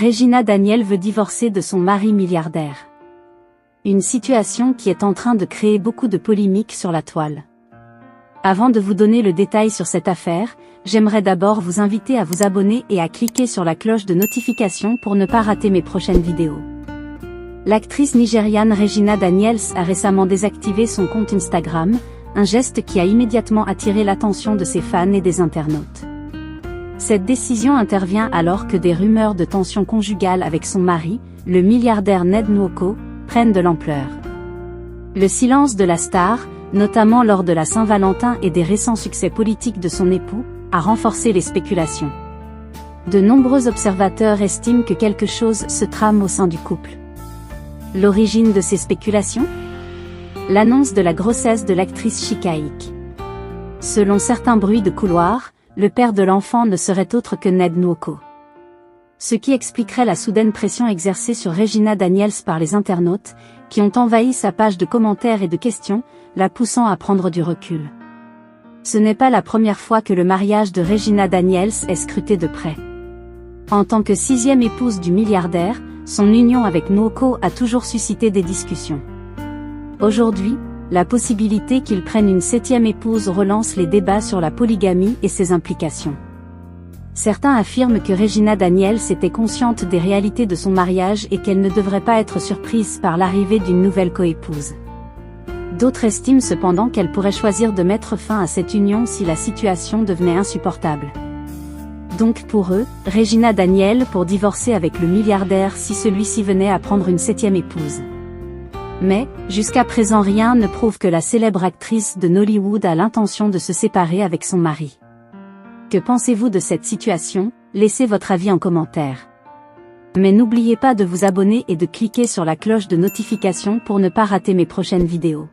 Regina Daniels veut divorcer de son mari milliardaire. Une situation qui est en train de créer beaucoup de polémiques sur la toile. Avant de vous donner le détail sur cette affaire, j'aimerais d'abord vous inviter à vous abonner et à cliquer sur la cloche de notification pour ne pas rater mes prochaines vidéos. L'actrice nigériane Regina Daniels a récemment désactivé son compte Instagram, un geste qui a immédiatement attiré l'attention de ses fans et des internautes. Cette décision intervient alors que des rumeurs de tension conjugale avec son mari, le milliardaire Ned Nwoko, prennent de l'ampleur. Le silence de la star, notamment lors de la Saint-Valentin et des récents succès politiques de son époux, a renforcé les spéculations. De nombreux observateurs estiment que quelque chose se trame au sein du couple. L'origine de ces spéculations ? L'annonce de la grossesse de l'actrice Chika-Ike. Selon certains bruits de couloir, le père de l'enfant ne serait autre que Ned Nwoko. Ce qui expliquerait la soudaine pression exercée sur Regina Daniels par les internautes, qui ont envahi sa page de commentaires et de questions, la poussant à prendre du recul. Ce n'est pas la première fois que le mariage de Regina Daniels est scruté de près. En tant que 6e épouse du milliardaire, son union avec Nwoko a toujours suscité des discussions. Aujourd'hui, la possibilité qu'il prenne une 7e épouse relance les débats sur la polygamie et ses implications. Certains affirment que Regina Daniels était consciente des réalités de son mariage et qu'elle ne devrait pas être surprise par l'arrivée d'une nouvelle coépouse. D'autres estiment cependant qu'elle pourrait choisir de mettre fin à cette union si la situation devenait insupportable. Donc pour eux, Regina Daniels pour divorcer avec le milliardaire si celui-ci venait à prendre une 7e épouse. Mais, jusqu'à présent rien ne prouve que la célèbre actrice de Nollywood a l'intention de se séparer avec son mari. Que pensez-vous de cette situation? Laissez votre avis en commentaire. Mais n'oubliez pas de vous abonner et de cliquer sur la cloche de notification pour ne pas rater mes prochaines vidéos.